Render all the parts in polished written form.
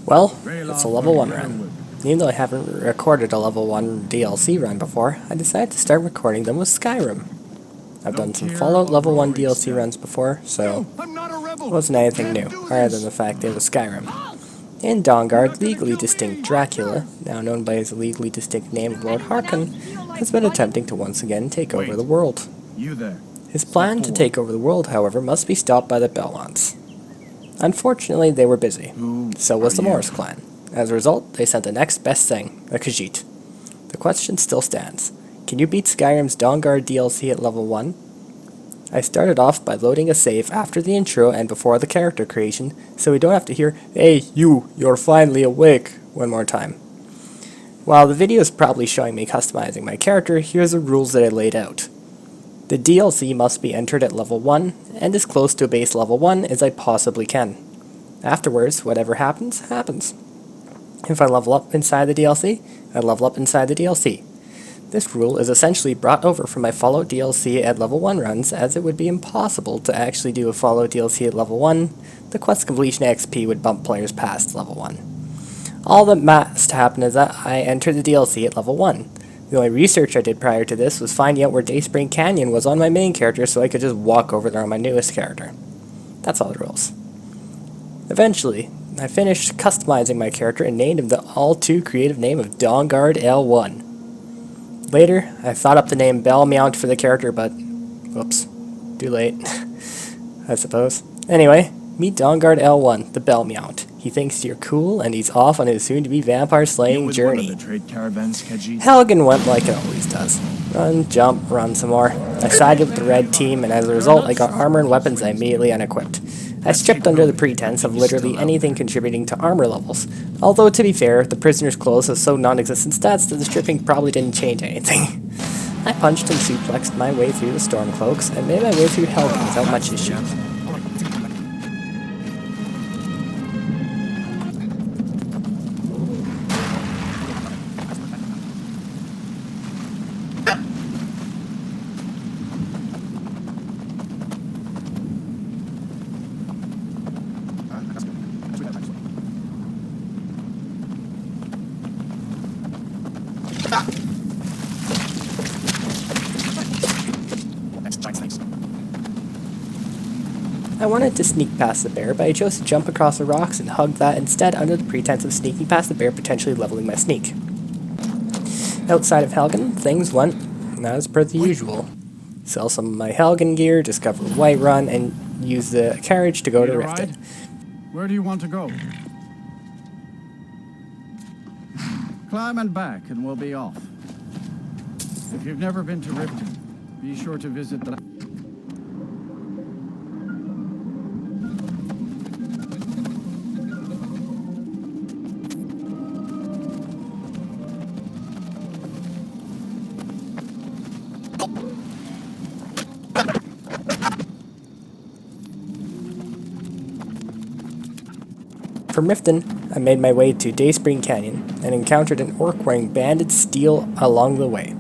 Well, it's a level 1 run. Even though I haven't recorded a level 1 DLC run before, I decided to start recording them with Skyrim. I've done some Fallout level 1 DLC runs before, so it wasn't anything new, other than the fact it was Skyrim. In Dawnguard, legally distinct Dracula, now known by his legally distinct name of Lord Harkon, has been attempting to once again take over the world. His plan to take over the world, however, must be stopped by the Belmonts. Unfortunately, they were busy. So was the Morris clan. As a result, they sent the next best thing, a Khajiit. The question still stands. Can you beat Skyrim's Dawnguard DLC at level 1? I started off by loading a save after the intro and before the character creation, so we don't have to hear, "Hey, you're finally awake," one more time. While the video is probably showing me customizing my character, here's the rules that I laid out. The DLC must be entered at level 1, and as close to a base level 1 as I possibly can. Afterwards, whatever happens, happens. If I level up inside the DLC, I level up inside the DLC. This rule is essentially brought over from my Fallout DLC at level 1 runs, as it would be impossible to actually do a Fallout DLC at level 1. The quest completion XP would bump players past level 1. All that must happen is that I enter the DLC at level 1. The only research I did prior to this was finding out where Dayspring Canyon was on my main character so I could just walk over there on my newest character. That's all the rules. Eventually, I finished customizing my character and named him the all-too creative name of Dawnguard L1. Later, I thought up the name Belmont for the character, but whoops, too late, I suppose. Anyway, meet Dawnguard L1, the Belmont. He thinks you're cool, and he's off on his soon-to-be vampire-slaying journey. Helgen went like it always does. Run, jump, run some more. I sided with the red team, and as a result, I got armor and weapons I immediately unequipped. I stripped under the pretense of literally anything contributing to armor levels. Although, to be fair, the prisoner's clothes have so non-existent stats that the stripping probably didn't change anything. I punched and suplexed my way through the Stormcloaks, and made my way through Helgen without much issue. I wanted to sneak past the bear, but I chose to jump across the rocks and hug that instead under the pretense of sneaking past the bear, potentially leveling my sneak. Outside of Helgen, things went as per the usual. Sell some of my Helgen gear, discover Whiterun, and use the carriage to go to Riften. Where do you want to go? Climb and back and we'll be off. If you've never been to Riften, be sure to visit the... From Riften, I made my way to Dayspring Canyon and encountered an orc wearing banded steel along the way.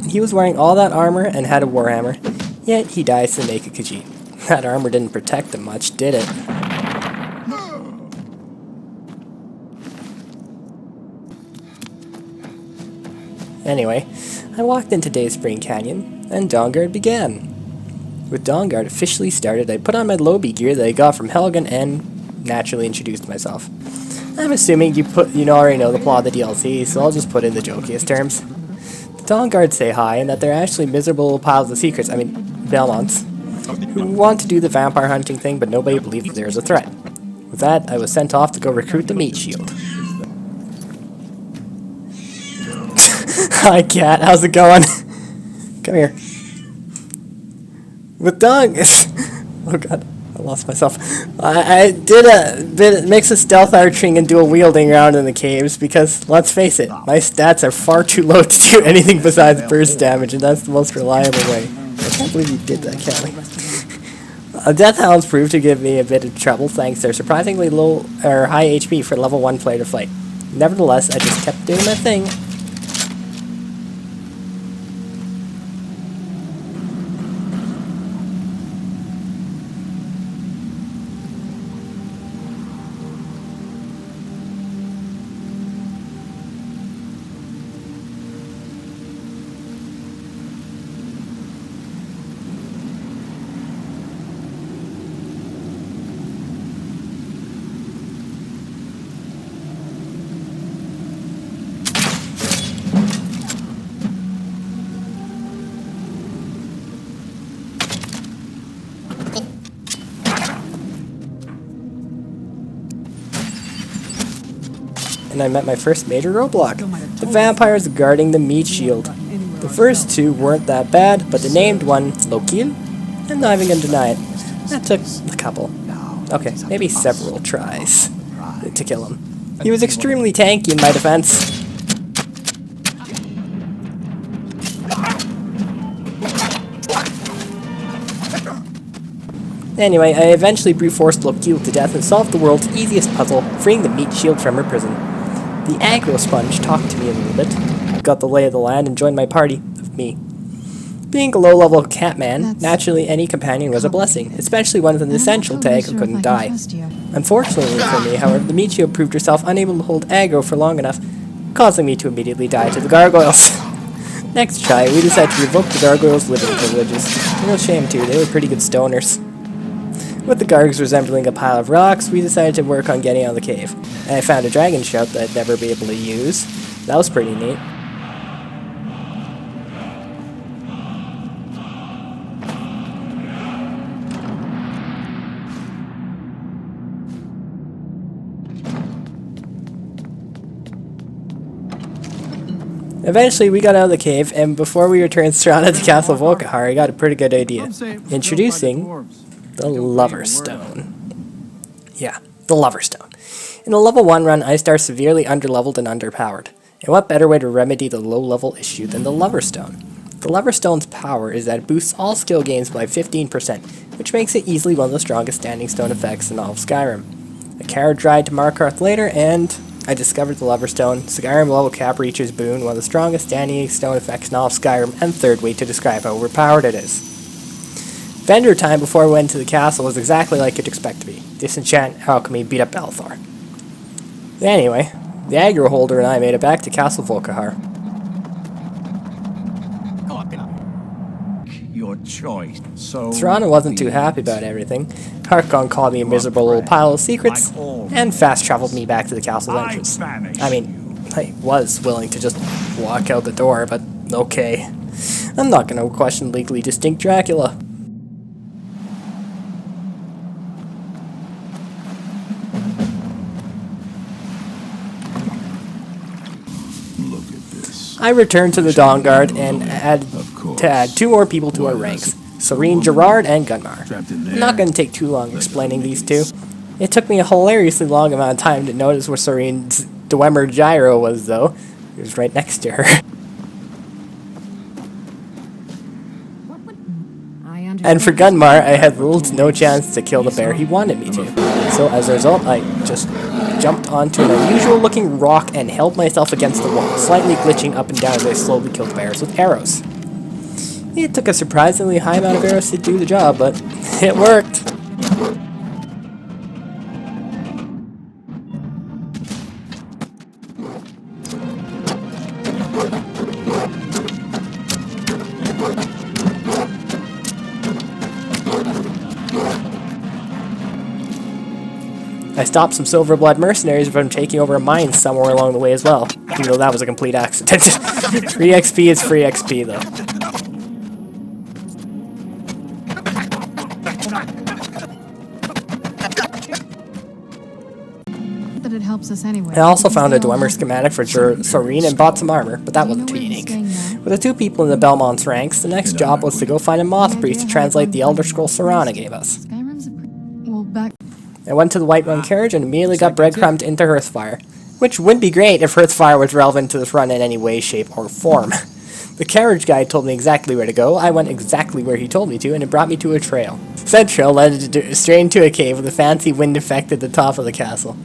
He was wearing all that armor and had a warhammer, yet he dies to make a Khajiit. That armor didn't protect him much, did it? Anyway, I walked into Dayspring Canyon, and Dawnguard began. With Dawnguard officially started, I put on my Lobby gear that I got from Helgen and naturally introduced myself. I'm assuming you already know the plot of the DLC, so I'll just put in the jokiest terms. The Dawnguard say hi, and that they're actually miserable piles of secrets, Belmonts, who want to do the vampire hunting thing, but nobody believes that there's a threat. With that, I was sent off to go recruit the Meat Shield. Hi cat, how's it going? Come here. With Dong... oh god. I lost myself. I did a mix of stealth archering and dual wielding around in the caves because, let's face it, my stats are far too low to do anything besides burst damage, and that's the most reliable way. I can't believe you did that, Kelly. Death Hounds proved to give me a bit of trouble thanks to their surprisingly low or high HP for level 1 player to fight. Nevertheless, I just kept doing my thing. and I met my first major roadblock. The vampires guarding the meat shield. The first two weren't that bad, but the named one, Lokil, I'm not even gonna deny it. That took a couple. Okay, maybe several tries to kill him. He was extremely tanky in my defense. Anyway, I eventually brute forced Lokil to death and solved the world's easiest puzzle, freeing the meat shield from her prison. The aggro sponge talked to me a little bit, got the lay of the land, and joined my party of me. Being a low-level catman, naturally any companion was a blessing, especially one with an essential tag who couldn't die. Unfortunately for me, however, the meat shield proved herself unable to hold aggro for long enough, causing me to immediately die to the gargoyles. Next try, we decided to revoke the gargoyles' living privileges. Real shame too, they were pretty good stoners. With the gargs resembling a pile of rocks, we decided to work on getting out of the cave. And I found a dragon shout that I'd never be able to use. That was pretty neat. Eventually, we got out of the cave, and before we returned surrounded the castle of Volkihar, I got a pretty good idea. Introducing the Lover Stone. Yeah, the Lover Stone. In a level 1 run, I start severely underleveled and underpowered. And what better way to remedy the low-level issue than the Lover Stone? The Lover Stone's power is that it boosts all skill gains by 15%, which makes it easily one of the strongest standing stone effects in all of Skyrim. A carriage ride to Markarth later, and I discovered the Lover Stone, Skyrim level cap reacher's boon, one of the strongest standing stone effects in all of Skyrim, and third way to describe how overpowered it is. Vendor time before we went to the castle was exactly like you'd expect to be. Disenchant, alchemy, beat up Balthor. Anyway, the aggro holder and I made it back to Castle Volkihar. Your choice. So Serana wasn't too happy about everything. Harkon called me a miserable little pile of secrets, and fast-traveled me back to the castle's entrance. I mean, I was willing to just walk out the door, but okay. I'm not gonna question legally distinct Dracula. I returned to the Dawnguard and add 2 more people to our ranks, Serene, Gerard, and Gunmar. I'm not going to take too long explaining these two. It took me a hilariously long amount of time to notice where Serene's Dwemer Gyro was, though. It was right next to her. And for Gunmar, I had little to no chance to kill the bear he wanted me to. So as a result, I just jumped onto an unusual looking rock and held myself against the wall, slightly glitching up and down as I slowly killed bears with arrows. It took a surprisingly high amount of arrows to do the job, but it worked. I stopped some Silverblood mercenaries from taking over a mine somewhere along the way as well, even though that was a complete accident. Free XP is free XP, though. That it helps us anyway. I also found a Dwemer schematic for Serene and bought some armor, but that wasn't too unique. With the 2 people in the Belmonts ranks, the next job was to go find a moth priest to translate the Elder Scroll Serana gave us. I went to the White Run carriage and immediately got breadcrumbed into Hearthfire, which would be great if Hearthfire was relevant to this run in any way, shape, or form. The carriage guy told me exactly where to go, I went exactly where he told me to, and it brought me to a trail. Said trail led straight into a cave with a fancy wind effect at the top of the castle.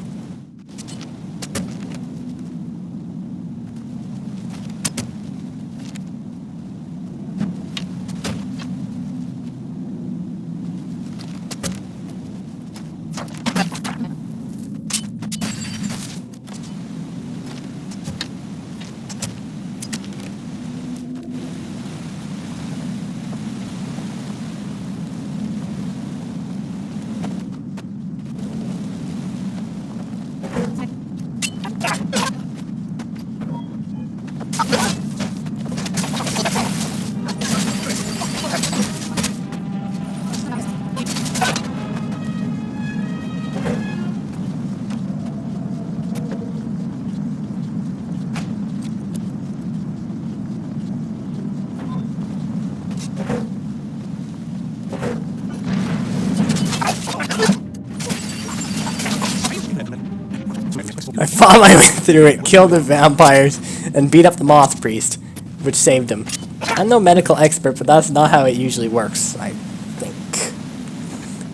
I fought my way through it, killed the vampires, and beat up the moth priest, which saved him. I'm no medical expert, but that's not how it usually works, I think.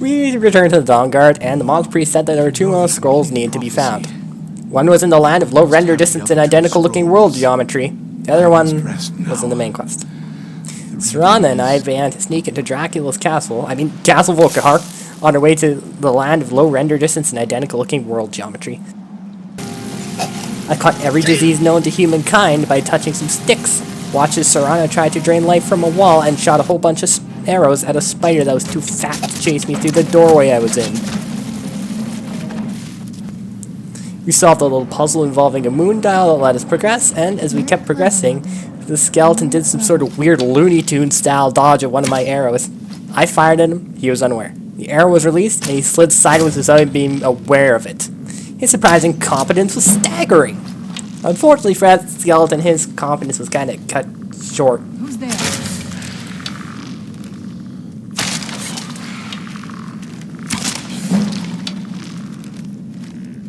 We returned to the Dawnguard, and the moth priest said that there were 2 more scrolls needed to be found. One was in the land of low render distance and identical looking world geometry. The other one was in the main quest. Serana and I began to sneak into Castle Volkihar, on our way to the land of low render distance and identical looking world geometry. I caught every disease known to humankind by touching some sticks, watched as Serana tried to drain life from a wall, and shot a whole bunch of arrows at a spider that was too fat to chase me through the doorway I was in. We solved a little puzzle involving a moon dial that let us progress, and as we kept progressing, the skeleton did some sort of weird Looney Tunes style dodge at one of my arrows. I fired at him, he was unaware. The arrow was released, and he slid sideways without being aware of it. His surprising competence was staggering. Unfortunately for that skeleton, his competence was kind of cut short. Who's there?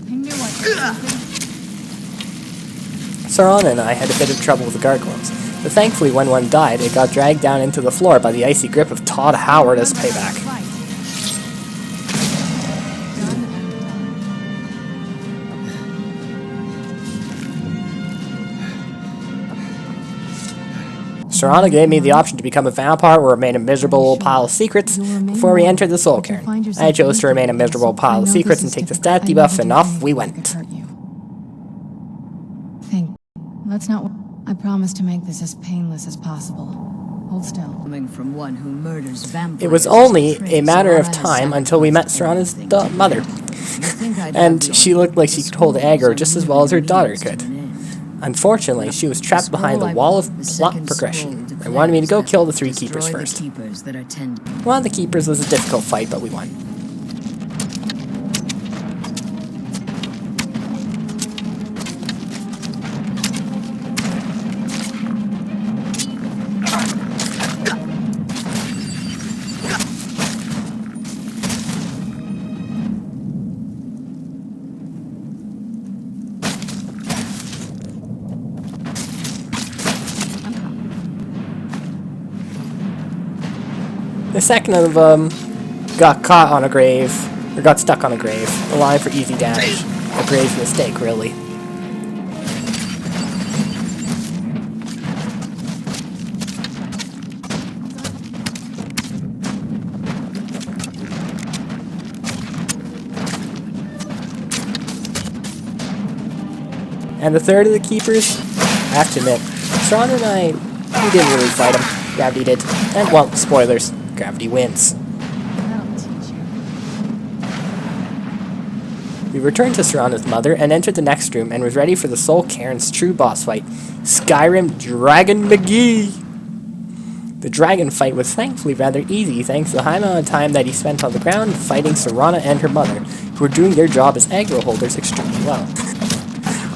I knew Serana and I had a bit of trouble with the gargoyles, but thankfully when one died, it got dragged down into the floor by the icy grip of Todd Howard as payback. Serana gave me the option to become a vampire or remain a miserable old pile of secrets before we entered the Soul Cairn. I chose to remain a miserable pile of secrets and take the stat debuff, and off we went. Let's not. I promise to make this as painless as possible. Hold still. Coming from one who murders vampires. It was only a matter of time until we met Serana's mother, and she looked like she could hold aggro just as well as her daughter could. Unfortunately, she was trapped behind the wall of plot progression and wanted me to go kill the 3 keepers first. One of the keepers was a difficult fight, but we won. The second of them got caught on a grave, or got stuck on a grave, allowing for easy damage. A grave mistake, really. And the third of the keepers, I have to admit, Serana and I, we didn't really fight him. Gravity did. And, well, spoilers. Gravity wins. We returned to Serana's mother and entered the next room and was ready for the Soul Cairn's true boss fight, Skyrim Dragon McGee. The dragon fight was thankfully rather easy thanks to the high amount of time that he spent on the ground fighting Serana and her mother, who were doing their job as aggro holders extremely well.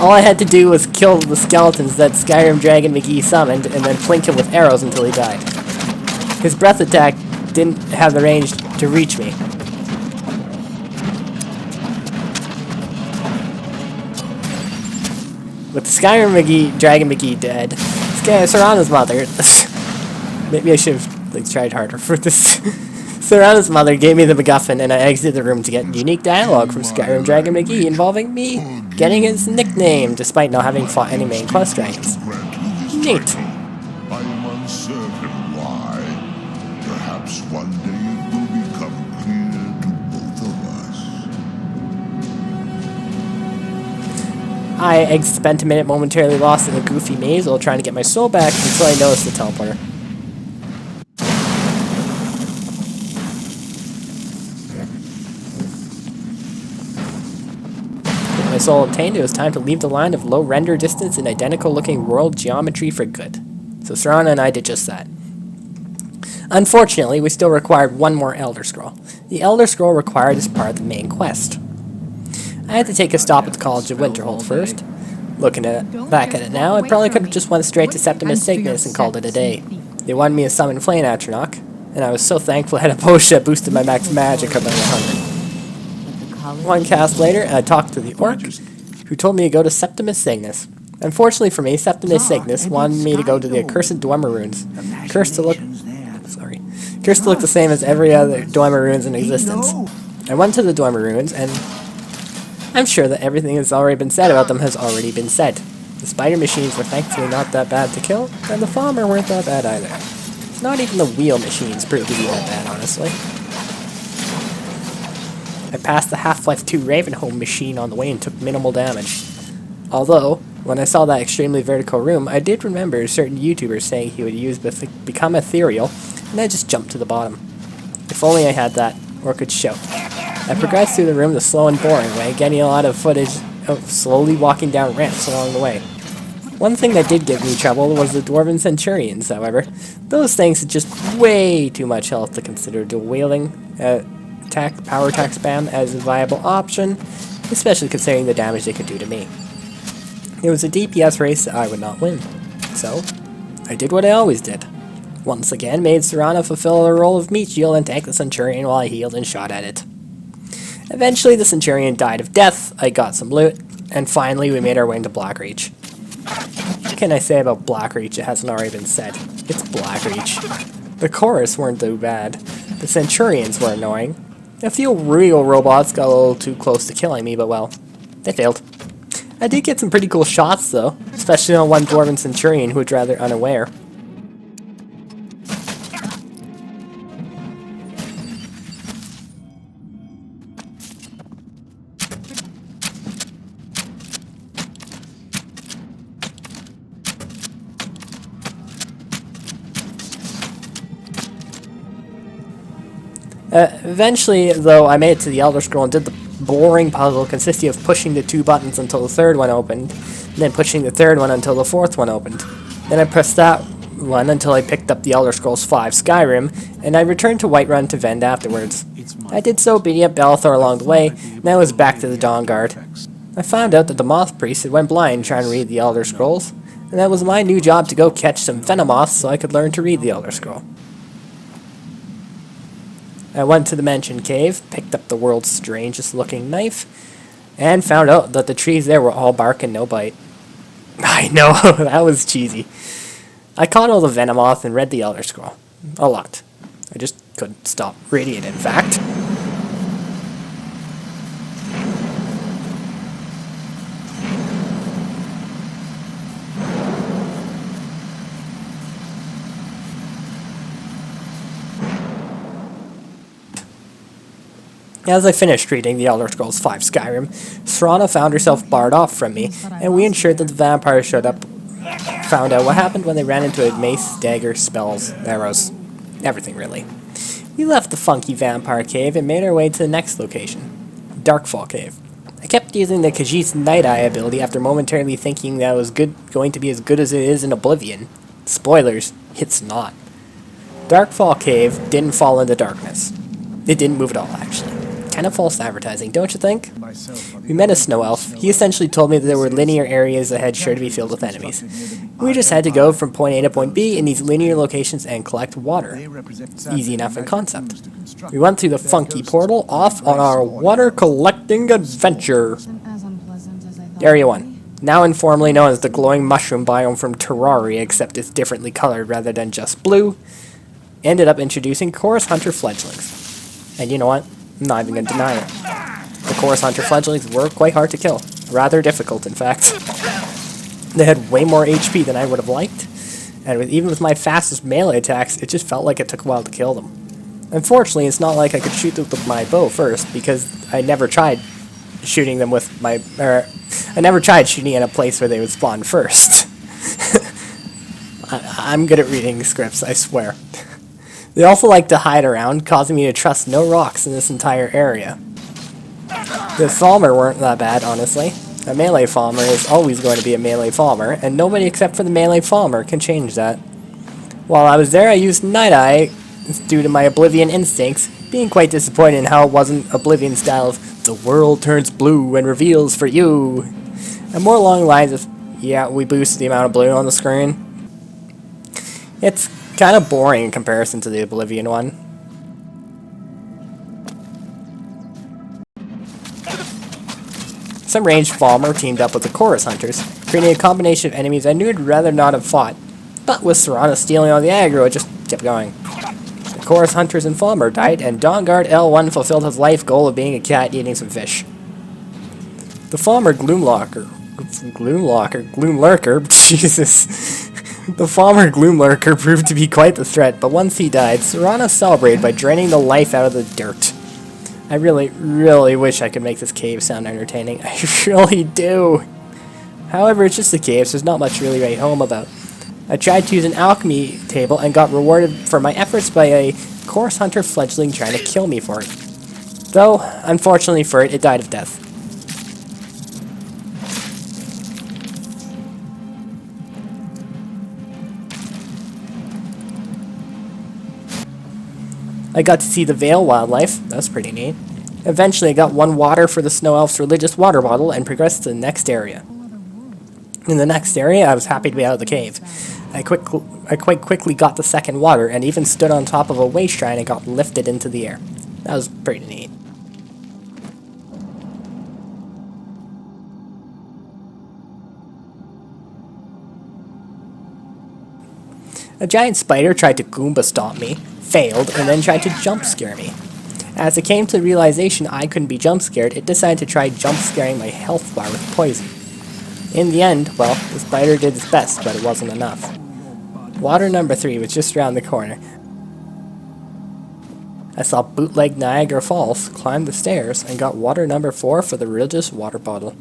All I had to do was kill the skeletons that Skyrim Dragon McGee summoned and then flank him with arrows until he died. His breath attack didn't have the range to reach me. With Skyrim Dragon McGee dead, Serana's mother... Maybe I should have tried harder for this. Serana's mother gave me the MacGuffin and I exited the room to get unique dialogue from Skyrim Dragon McGee involving me getting his nickname despite not having fought any main quest dragons. Neat. I am uncertain why. Perhaps one day it will become clear to both of us. I spent a minute momentarily lost in a goofy maze while trying to get my soul back until I noticed the teleporter. With my soul obtained, it was time to leave the line of low render distance and identical looking world geometry for good. So Serana and I did just that. Unfortunately, we still required one more Elder Scroll. The Elder Scroll required as part of the main quest. I had to take a stop at the College of Winterhold first. Looking back at it now, I probably could have just went straight to Septimus Cygnus and called it a day. They wanted me to summon Flame Atronach, and I was so thankful I had a potion that boosted my max magic up by 100. One cast later, I talked to the orc, who who told me to go to Septimus Cygnus. Unfortunately for me, Septimus Cygnus wanted me to go to the accursed Dwemer runes. Cursed to look the same as every other Dwemer runes in existence. I went to the Dwemer runes, and I'm sure that everything that's already been said about them has already been said. The spider machines were thankfully not that bad to kill, and the Falmer weren't that bad either. Not even the wheel machines proved to be that bad, honestly. I passed the Half-Life 2 Ravenholm machine on the way and took minimal damage. Although, when I saw that extremely vertical room, I did remember certain YouTubers saying he would become ethereal, and I just jumped to the bottom. If only I had that, or could shout. I progressed through the room the slow and boring way, getting a lot of footage of slowly walking down ramps along the way. One thing that did give me trouble was the Dwarven Centurions, however. Those things had just way too much health to consider dual-wielding power attack spam as a viable option, especially considering the damage they could do to me. It was a DPS race that I would not win, so I did what I always did. Once again, made Serana fulfill the role of meat shield and tank the Centurion while I healed and shot at it. Eventually, the Centurion died of death, I got some loot, and finally we made our way into Blackreach. What can I say about Blackreach that hasn't already been said? It's Blackreach. The chorus weren't too bad. The Centurions were annoying. A few real robots got a little too close to killing me, but well, they failed. I did get some pretty cool shots though, especially on one Dwarven Centurion who was rather unaware. Eventually, though, I made it to the Elder Scroll and did the boring puzzle consisting of pushing the 2 buttons until the 3rd one opened, and then pushing the 3rd one until the 4th one opened. Then I pressed that one until I picked up the Elder Scrolls V Skyrim, and I returned to Whiterun to vend afterwards. I did so beating up Belthor along the way, and I was back to the Dawnguard. I found out that the Moth Priest had went blind trying to read the Elder Scrolls, and that was my new job to go catch some Venomoths so I could learn to read the Elder Scroll. I went to the Mansion Cave, picked up the world's strangest looking knife, and found out that the trees there were all bark and no bite. I know, that was cheesy. I caught all the Venomoth and read the Elder Scroll. A lot. I just couldn't stop reading it, in fact. As I finished reading the Elder Scrolls V Skyrim, Serana found herself barred off from me, and we ensured that the vampires showed up, found out what happened when they ran into a mace, dagger, spells, arrows, everything really. We left the funky vampire cave and made our way to the next location, Darkfall Cave. I kept using the Khajiit's Night Eye ability after momentarily thinking that it was going to be as good as it is in Oblivion. Spoilers, it's not. Darkfall Cave didn't fall into darkness. It didn't move at all, actually. Kind of false advertising, don't you think? We met a snow elf. He essentially told me that there were linear areas ahead sure to be filled with enemies. We just had to go from point A to point B in these linear locations and collect water. Easy enough in concept. We went through the funky portal, off on our water collecting adventure. Area 1. Now informally known as the glowing mushroom biome from Terraria, except it's differently colored rather than just blue. Ended up introducing Chorus Hunter fledglings. And you know what? I'm not even going to deny it. The Chorus Hunter fledglings were quite hard to kill. Rather difficult, in fact. They had way more HP than I would have liked, and even with my fastest melee attacks, it just felt like it took a while to kill them. Unfortunately, it's not like I could shoot them with my bow first, because I never tried shooting them with my... I never tried shooting at a place where they would spawn first. I'm good at reading scripts, I swear. They also like to hide around, causing me to trust no rocks in this entire area. The Falmer weren't that bad, honestly. A melee Falmer is always going to be a melee Falmer, and nobody except for the melee Falmer can change that. While I was there, I used Night Eye due to my Oblivion instincts, being quite disappointed in how it wasn't Oblivion style of, the world turns blue and reveals for you, and more along the lines of, yeah, we boost the amount of blue on the screen. It's kind of boring in comparison to the Oblivion one. Some ranged farmer teamed up with the chorus hunters, creating a combination of enemies I knew I'd rather not have fought. But with Serana stealing all the aggro, it just kept going. The chorus hunters and farmer died, and Dawnguard L1 fulfilled his life goal of being a cat eating some fish. The farmer Gloomlurker, Jesus. The farmer Gloomlurker proved to be quite the threat, but once he died, Serana celebrated by draining the life out of the dirt. I really, really wish I could make this cave sound entertaining. I really do. However, it's just a cave, so there's not much really to write home about. I tried to use an alchemy table and got rewarded for my efforts by a chorus hunter fledgling trying to kill me for it. Though, unfortunately for it, it died of death. I got to see the Vale wildlife. That was pretty neat. Eventually, I got 1 water for the Snow Elf's religious water bottle and progressed to the next area. In the next area, I was happy to be out of the cave. I quite quickly got the 2nd water and even stood on top of a way shrine and got lifted into the air. That was pretty neat. A giant spider tried to Goomba stomp me, failed, and then tried to jump scare me. As it came to the realization I couldn't be jump scared, it decided to try jump scaring my health bar with poison. In the end, well, the spider did its best, but it wasn't enough. Water number 3 was just around the corner. I saw bootleg Niagara Falls, climbed the stairs, and got water number 4 for the religious water bottle.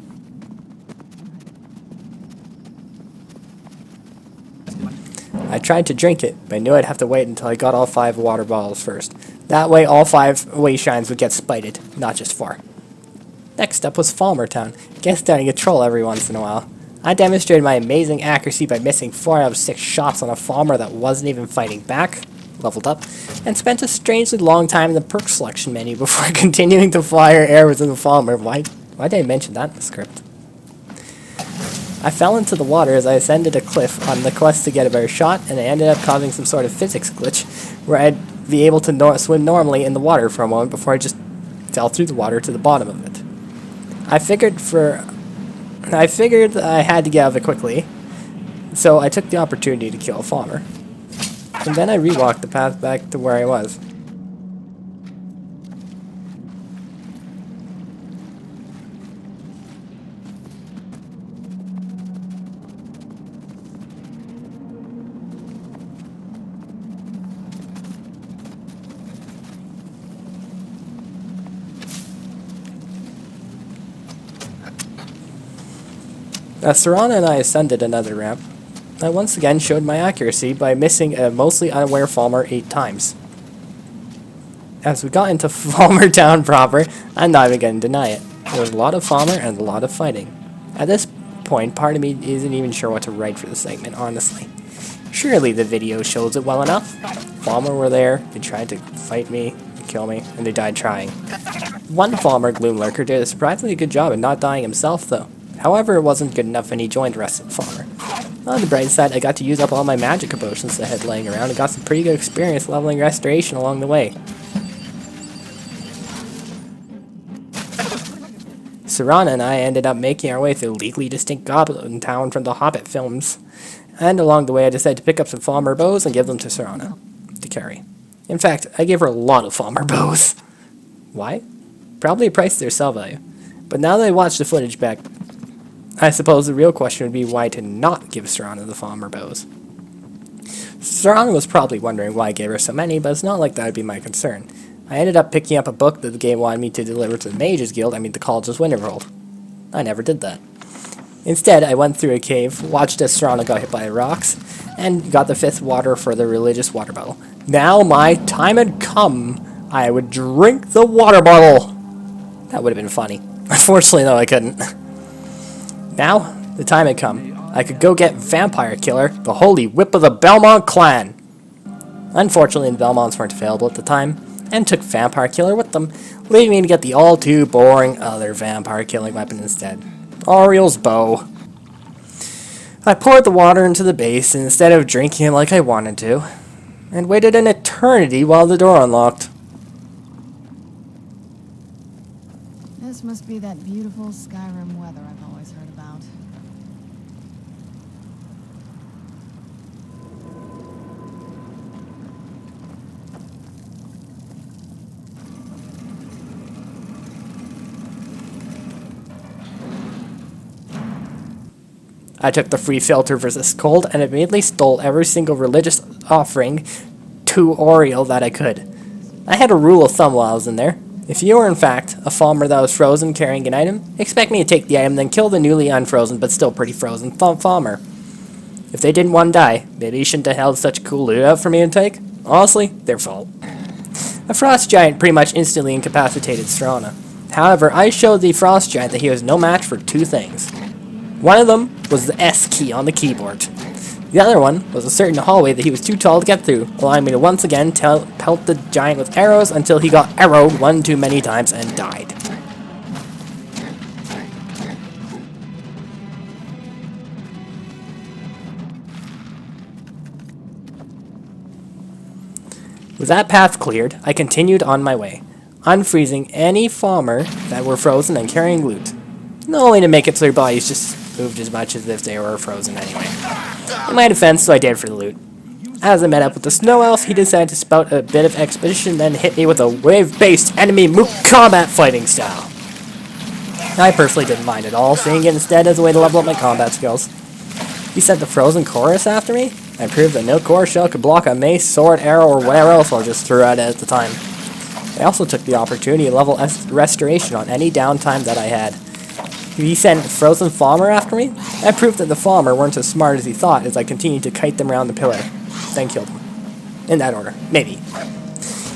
I tried to drink it, but I knew I'd have to wait until I got all 5 water bottles first. That way all 5 way shrines would get spited, not just 4. Next up was Falmer Town. Guess starting a troll every once in a while. I demonstrated my amazing accuracy by missing 4 out of 6 shots on a Falmer that wasn't even fighting back, leveled up, and spent a strangely long time in the perk selection menu before continuing to fire arrows in the Falmer. Why did I mention that in the script? I fell into the water as I ascended a cliff on the quest to get a better shot, and I ended up causing some sort of physics glitch where I'd be able to swim normally in the water for a moment before I just fell through the water to the bottom of it. I figured I had to get out of it quickly, so I took the opportunity to kill a farmer. And then I rewalked the path back to where I was. As Serana and I ascended another ramp, I once again showed my accuracy by missing a mostly unaware Falmer 8 times. As we got into Falmer Town proper, I'm not even going to deny it. There was a lot of Falmer and a lot of fighting. At this point, part of me isn't even sure what to write for the segment, honestly. Surely the video shows it well enough. Falmer were there, they tried to fight me, kill me, and they died trying. One Falmer Gloomlurker did a surprisingly good job at not dying himself, though. However, it wasn't good enough and he joined the rest of the Falmer. On the bright side, I got to use up all my magic potions I had laying around and got some pretty good experience leveling restoration along the way. Serana and I ended up making our way through Legally Distinct Goblin Town from the Hobbit films, and along the way I decided to pick up some Falmer bows and give them to Serana to carry. In fact, I gave her a lot of Falmer bows. Why? Probably a price to their sell value. But now that I watched the footage back, I suppose the real question would be why to not give Serana the Falmer bows. Serana was probably wondering why I gave her so many, but it's not like that would be my concern. I ended up picking up a book that the game wanted me to deliver to the Mages Guild, the College's Winterhold. I never did that. Instead, I went through a cave, watched as Serana got hit by rocks, and got the 5th water for the religious water bottle. Now my time had come. I would drink the water bottle. That would have been funny. Unfortunately, though, I couldn't. Now, the time had come. I could go get Vampire Killer, the holy whip of the Belmont clan. Unfortunately, the Belmonts weren't available at the time, and took Vampire Killer with them, leaving me to get the all-too boring other vampire killing weapon instead. Ariel's bow. I poured the water into the basin instead of drinking it like I wanted to, and waited an eternity while the door unlocked. This This must be that beautiful Skyrim weather I've always heard about. I took the free filter versus cold and immediately stole every single religious offering to Oriel that I could. I had a rule of thumb while I was in there. If you were in fact a farmer that was frozen carrying an item, expect me to take the item then kill the newly unfrozen but still pretty frozen farmer. If they didn't want to die, maybe you shouldn't have held such cool loot out for me to take. Honestly, their fault. A frost giant pretty much instantly incapacitated Serana. However, I showed the frost giant that he was no match for two things. One of them was the S key on the keyboard. The other one was a certain hallway that he was too tall to get through, allowing me to once again pelt the giant with arrows until he got arrowed one too many times and died. With that path cleared, I continued on my way, unfreezing any farmer that were frozen and carrying loot. Not only to make it so their bodies just moved as much as if they were frozen anyway. In my defense, so I did for the loot. As I met up with the snow elf, he decided to spout a bit of expedition, then hit me with a wave-based enemy mook combat fighting style. I personally didn't mind at all, seeing it instead as a way to level up my combat skills. He sent the frozen chorus after me. I proved that no core shell could block a mace, sword, arrow, or whatever else I just threw at it at the time. I also took the opportunity to level restoration on any downtime that I had. He sent Frozen Farmer after me. I proved that the Farmer weren't as smart as he thought as I continued to kite them around the pillar. Then killed him. In that order. Maybe.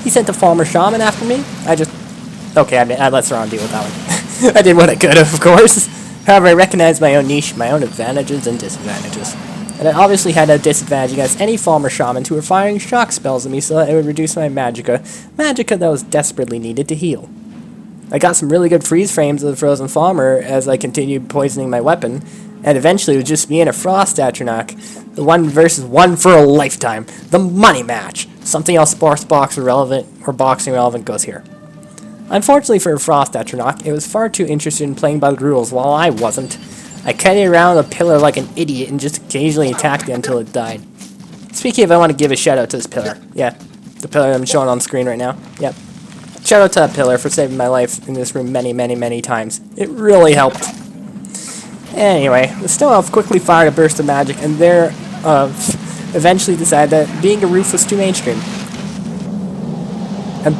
He sent the Farmer Shaman after me. Okay, I let Saran deal with that one. I did what I could have course. However, I recognized my own niche, my own advantages and disadvantages. And I obviously had a disadvantage against any Farmer Shamans who were firing shock spells at me so that it would reduce my magicka. Magicka that was desperately needed to heal. I got some really good freeze frames of the Frozen Farmer as I continued poisoning my weapon, and eventually it was just me and a Frost Atronach. The 1 versus 1 for a lifetime. The money match. Something else sports box relevant or boxing relevant goes here. Unfortunately for Frost Atronach, it was far too interested in playing by the rules while I wasn't. I kited around the pillar like an idiot and just occasionally attacked it until it died. Speaking of, I want to give a shout out to this pillar. Yeah, the pillar I'm showing on screen right now. Yep. Shout out to that pillar for saving my life in this room many, many, many times. It really helped. Anyway, the Snow Elf quickly fired a burst of magic and eventually decided that being a roof was too mainstream. And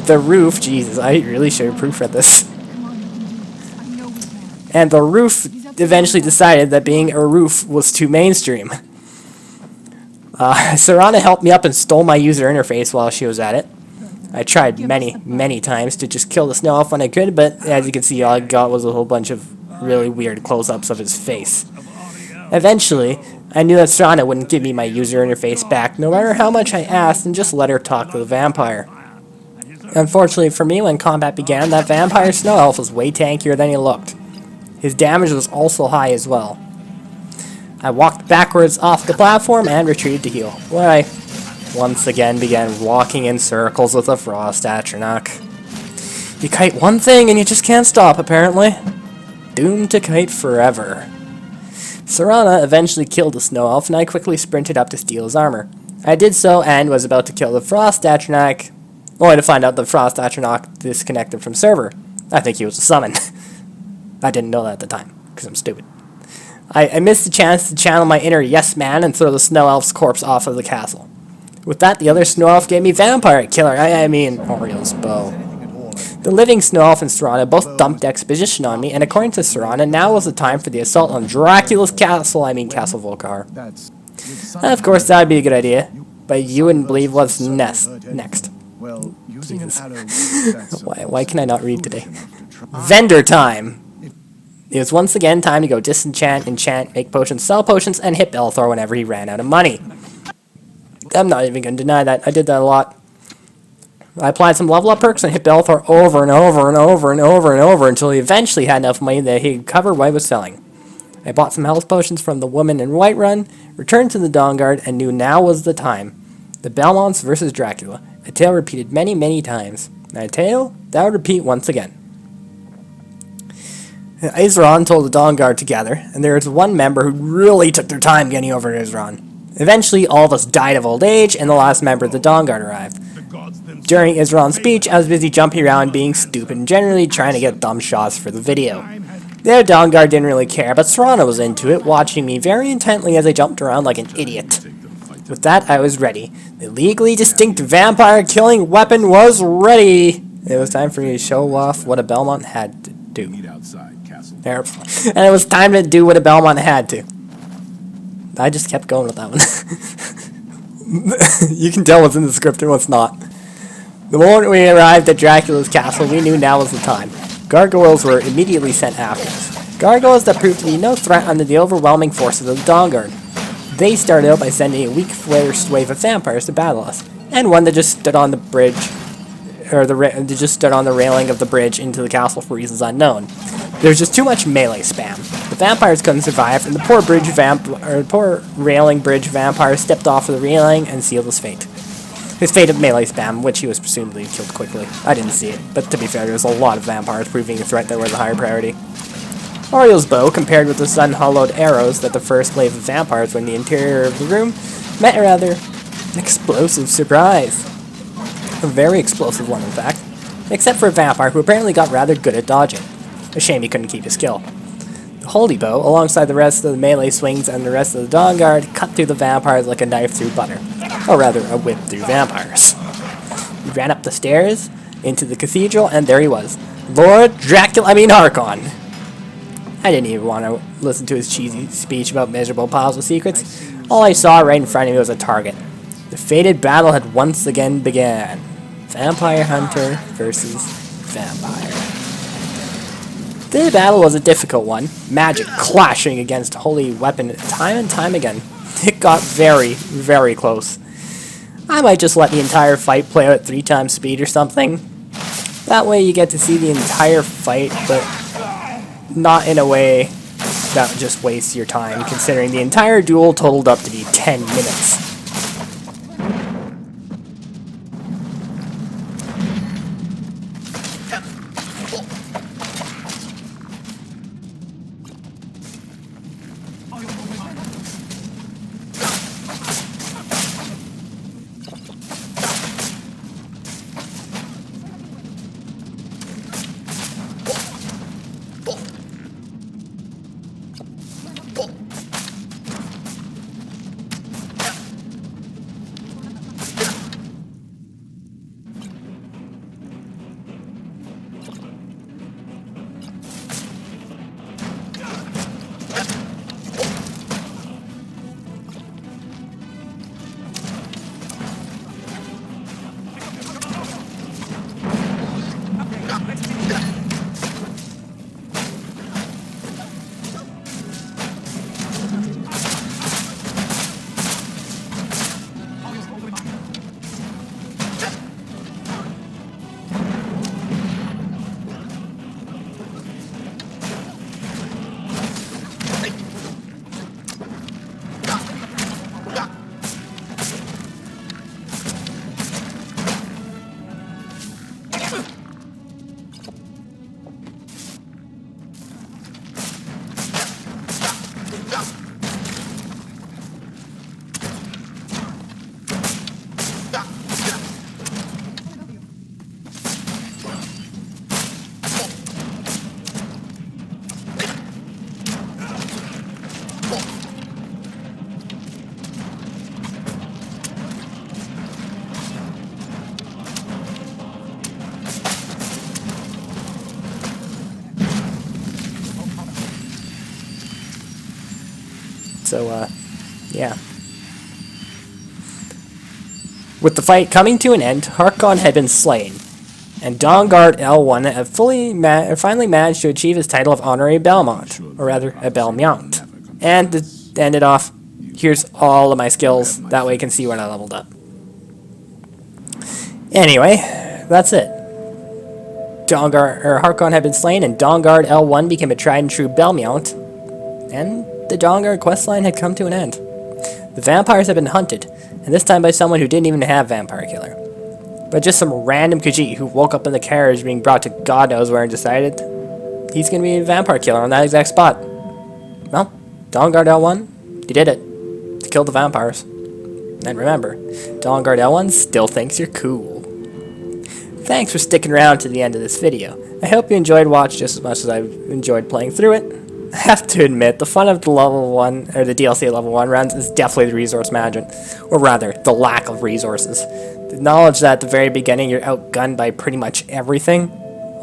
the roof, Jesus, I really should have proofread this. And the roof eventually decided that being a roof was too mainstream. Serana helped me up and stole my user interface while she was at it. I tried many, many times to just kill the Snow Elf when I could, but as you can see, all I got was a whole bunch of really weird close-ups of his face. Eventually, I knew that Serana wouldn't give me my user interface back, no matter how much I asked, and just let her talk to the vampire. Unfortunately for me, when combat began, that vampire Snow Elf was way tankier than he looked. His damage was also high as well. I walked backwards off the platform and retreated to heal, where I once again began walking in circles with a Frost Atronach. You kite one thing and you just can't stop, apparently. Doomed to kite forever. Serana eventually killed the Snow Elf, and I quickly sprinted up to steal his armor. I did so and was about to kill the Frost Atronach, only to find out the Frost Atronach disconnected from server. I think he was a summon. I didn't know that at the time, because I'm stupid. I missed the chance to channel my inner yes man and throw the Snow Elf's corpse off of the castle. With that, the other Snow Elf gave me Vampire Killer, I mean Oriel's bow. The living Snow Elf and Serana both dumped exposition on me, and according to Serana, now was the time for the assault on Dracula's castle, Castle Volcar. And of course, that would be a good idea, but you wouldn't believe what's next. Well, Jesus. Why can I not read today? Vendor time! It was once again time to go disenchant, enchant, make potions, sell potions, and hit Belthor whenever he ran out of money. I'm not even going to deny that. I did that a lot. I applied some level up perks and hit Belthor over and over and over and over and over until he eventually had enough money that he could cover what he was selling. I bought some health potions from the woman in Whiterun, returned to the Dawnguard, and knew now was the time. The Belmonts versus Dracula. A tale repeated many, many times. And a tale that would repeat once again. Isran told the Dawnguard to gather, and there was one member who really took their time getting over to Isran. Eventually, all of us died of old age, and the last member of the Dawnguard arrived. During Isran's speech, I was busy jumping around, being stupid, and generally trying to get dumb shots for the video. The Dawnguard didn't really care, but Serana was into it, watching me very intently as I jumped around like an idiot. With that, I was ready. The legally distinct vampire-killing weapon was ready! It was time for me to show off what a Belmont had to do. And it was time to do what a Belmont had to. I just kept going with that one. You can tell what's in the script and what's not. The moment we arrived at Dracula's castle, we knew now was the time. Gargoyles were immediately sent after us. Gargoyles that proved to be no threat under the overwhelming forces of the Dawnguard. They started out by sending a weak first wave of vampires to battle us, and one that just stood on the bridge, or just stood on the railing of the bridge into the castle for reasons unknown. There was just too much melee spam. The vampires couldn't survive, and the poor railing bridge vampire stepped off of the railing and sealed his fate. His fate of melee spam, which he was presumably killed quickly. I didn't see it, but to be fair, there was a lot of vampires proving a threat that were the higher priority. Oriel's bow, compared with the sun-hollowed arrows that the first wave of vampires were in the interior of the room, met a rather explosive surprise. A very explosive one, in fact. Except for a vampire who apparently got rather good at dodging. A shame he couldn't keep his skill. The holy bow, alongside the rest of the melee swings and the rest of the Dawnguard, cut through the vampires like a knife through butter. Or rather, a whip through vampires. He ran up the stairs, into the cathedral, and there he was. Lord Harkon! I didn't even want to listen to his cheesy speech about miserable piles of secrets. All I saw right in front of me was a target. The fated battle had once again begun. Vampire Hunter versus Vampire. The battle was a difficult one, magic clashing against holy weapon time and time again. It got very, very close. I might just let the entire fight play out at 3 times speed or something. That way you get to see the entire fight, but not in a way that just wastes your time, considering the entire duel totaled up to be 10 minutes. So, yeah. With the fight coming to an end, Harkon had been slain, and Dawnguard L1 had finally managed to achieve his title of Honorary Belmont, or rather, a Belmont. And to end it off, here's all of my skills, that way you can see when I leveled up. Anyway, that's it. Harkon had been slain, and Dawnguard L1 became a tried and true Belmont, and the Dawnguard questline had come to an end. The vampires had been hunted, and this time by someone who didn't even have Vampire Killer. but just some random Khajiit who woke up in the carriage being brought to God knows where and decided he's going to be a vampire killer on that exact spot. Well, Dawnguard L1, you did it. To kill the vampires. And remember, Dawnguard L1 still thinks you're cool. Thanks for sticking around to the end of this video. I hope you enjoyed watching just as much as I've enjoyed playing through it. I have to admit, the fun of the level 1, or the DLC level 1 runs is definitely the resource management. Or rather, the lack of resources. The knowledge that at the very beginning you're outgunned by pretty much everything,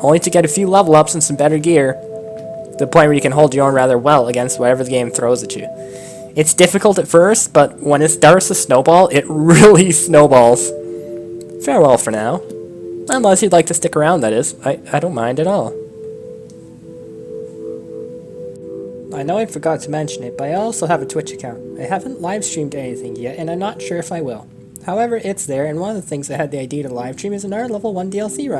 only to get a few level ups and some better gear, to the point where you can hold your own rather well against whatever the game throws at you. It's difficult at first, but when it starts to snowball, it really snowballs. Farewell for now. Unless you'd like to stick around, that is. I don't mind at all. I know I forgot to mention it, but I also have a Twitch account. I haven't live streamed anything yet, and I'm not sure if I will. However, it's there, and one of the things I had the idea to live stream is another level 1 DLC run.